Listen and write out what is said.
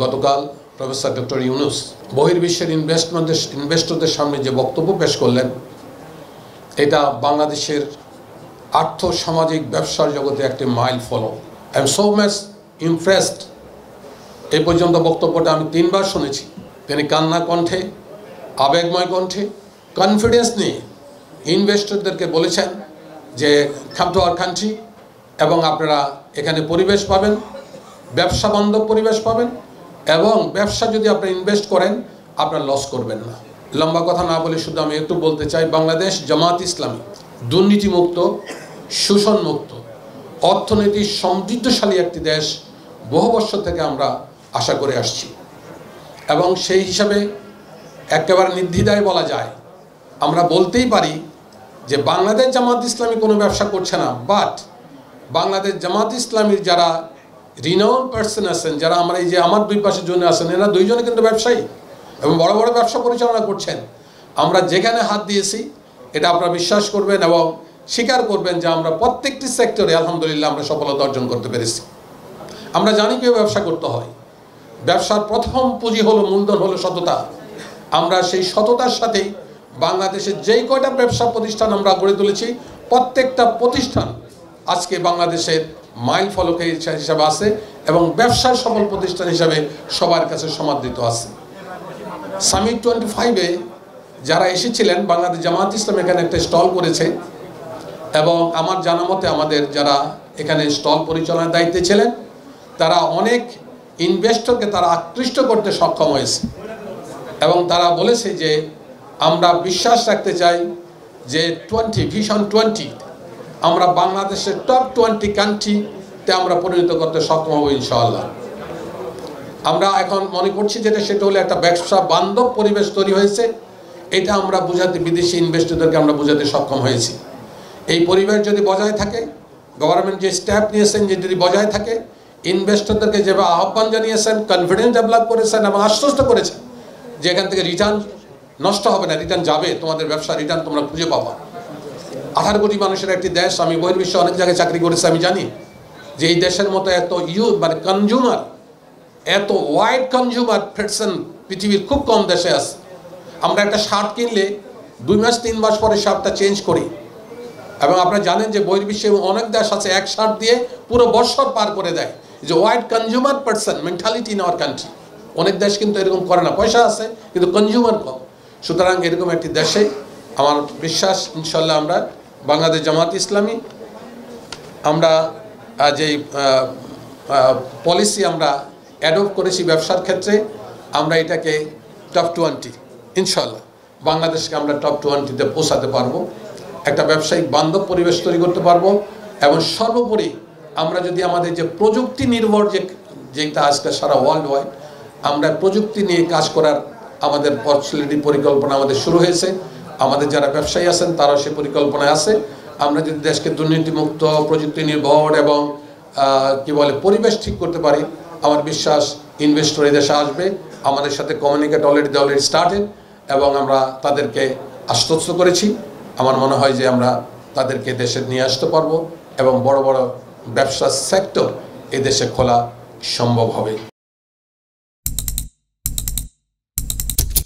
গতকাল professor doctor Yunus বহির্বিশ্বের ইনভেস্টরদের সামনে যে বক্তব্য পেশ করলেন, এটা বাংলাদেশের আর্থ সামাজিক ব্যবসার জগতে একটি মাইল ফলক। I am so much impressed. এই পর্যন্ত বক্তব্যটা আমি 3 বার শুনেছি। তিনি কান্না কণ্ঠে, আবেগময় কণ্ঠে, কনফিডেন্স নিয়ে ইনভেস্টরদেরকে বলেছেন যে কাম টু আওয়ার কান্ট্রি, এবং আপনারা এখানে পরিবেশ পাবেন, ব্যবসা বান্ধব পরিবেশ পাবেন, এবং ব্যবসা যদি আপনারা ইনভেস্ট করেন আপনারা লস করবেন না। লম্বা কথা না বলে শুধু আমি একটু বলতে চাই, বাংলাদেশ জামাত ইসলামী দুর্নীতিমুক্ত, শোষণমুক্ত, অর্থনীতি সমৃদ্ধশালী একটি দেশ বহু বছর থেকে আমরা আশা করে আসছি, এবং সেই হিসাবে একেবারে নির্দ্বিধায় বলা যায়, আমরা বলতেই পারি যে বাংলাদেশ জামাত ইসলামী কোনো ব্যবসা করছে না, বাট বাংলাদেশ জামাত ইসলামীর যারা রিনাউন্ড পার্সন আছেন, যারা আমরা এই যে আমার দুই পাশে জন্য আছেন, এরা দুইজনে কিন্তু ব্যবসায়ী এবং বড় বড় ব্যবসা পরিচালনা করছেন। আমরা যেখানে হাত দিয়েছি এটা আপনারা বিশ্বাস করবেন এবং স্বীকার করবেন যে আমরা প্রত্যেকটি সেক্টরে আলহামদুলিল্লাহ আমরা সফলতা অর্জন করতে পেরেছি। আমরা জানি কীভাবে ব্যবসা করতে হয়। ব্যবসার প্রথম পুঁজি হলো, মূলধন হলো সততা। আমরা সেই সততার সাথেই বাংলাদেশের যেই কয়টা ব্যবসা প্রতিষ্ঠান আমরা গড়ে তুলেছি, প্রত্যেকটা প্রতিষ্ঠান আজকে বাংলাদেশের মাইল ফলকে হিসাবে আছে এবং ব্যবসার সফল প্রতিষ্ঠান হিসাবে সবার কাছে সমাদৃত আছে। সামিট 25-এ যারা এসেছিলেন, বাংলাদেশ জামাত ইসলাম এখানে একটা স্টল করেছে, এবং আমার জানা মতে আমাদের যারা এখানে স্টল পরিচালনার দায়িত্বে ছিলেন তারা অনেক ইনভেস্টরকে তারা আকৃষ্ট করতে সক্ষম হয়েছে, এবং তারা বলেছে যে আমরা বিশ্বাস রাখতে চাই যে ভিশন 20 আমরা বাংলাদেশের টপ 20 কান্ট্রিতে আমরা পরিণত করতে সক্ষম হব ইনশাআল্লাহ। আমরা এখন মনে করছি যেটা, সেটা হলো একটা ব্যবসা বান্ধব পরিবেশ তৈরি হয়েছে। এটা আমরা বোঝাতে, বিদেশি ইনভেস্টরদেরকে আমরা বোঝাতে সক্ষম হয়েছি। এই পরিবেশ যদি বজায় থাকে, গভর্নমেন্ট যে স্টেপ নিয়েছেন যে যদি বজায় থাকে, ইনভেস্টরদেরকে যেভাবে আহ্বান জানিয়েছেন, কনফিডেন্স ডেভেলপ করেছেন এবং আশ্বস্ত করেছেন যে এখান থেকে রিটার্ন নষ্ট হবে না, রিটার্ন যাবে, তোমাদের ব্যবসা রিটার্ন তোমরা খুঁজে পাবা। 18 কোটি মানুষের একটি দেশ, আমি বহির্বিশ্বে অনেক জায়গায় চাকরি করেছি, আমি জানি যে এই দেশের মতো এত কনজিউমার, এত ওয়াইড কনজিউমার পারসন পৃথিবীর খুব কম দেশে আছে। আমরা একটা শার্ট কিনলে 2 মাস 3 মাস পরে শার্টটা চেঞ্জ করি, এবং আপনারা জানেন যে বহির্বিশ্বে অনেক দেশ আছে এক শার্ট দিয়ে পুরো বছর পার করে দেয়। যে wide consumer person mentality in our country, অনেক দেশ কিন্তু এরকম করে না, পয়সা আছে কিন্তু কনজিউমার কম। সুতরাং এরকম একটি দেশে আমার বিশ্বাস ইনশাল্লাহ আমরা বাংলাদেশ জামাত ইসলামী আমরা যেই পলিসি আমরা অ্যাডপ্ট করেছি ব্যবসার ক্ষেত্রে, আমরা এটাকে টপ 20 ইনশাল্লাহ বাংলাদেশকে আমরা টপ 20-তে পৌঁছাতে পারবো, একটা ব্যবসায়িক বান্ধব পরিবেশ তৈরি করতে পারবো, এবং সর্বোপরি আমরা যদি আমাদের যে প্রযুক্তি নির্ভর যেটা আজকে সারা ওয়ার্ল্ড ওয়াইড, আমরা প্রযুক্তি নিয়ে কাজ করার আমাদের পরিকল্পনা আমাদের শুরু হয়েছে। আমাদের যারা ব্যবসায়ী আছেন তারাও সেই পরিকল্পনায় আছে। আমরা যদি দেশকে দুর্নীতিমুক্ত, প্রযুক্তি নির্ভর এবং পরিবেশ ঠিক করতে পারি, আমার বিশ্বাস ইনভেস্টর এই দেশে আসবে। আমাদের সাথে কমিউনিকেট অলরেডি স্টার্টেড, এবং আমরা তাদেরকে আশ্বস্ত করেছি। আমার মনে হয় যে আমরা তাদেরকে দেশে নিয়ে আসতে পারবো এবং বড় বড় ব্যবসা সেক্টর এই দেশে খোলা সম্ভব হবে।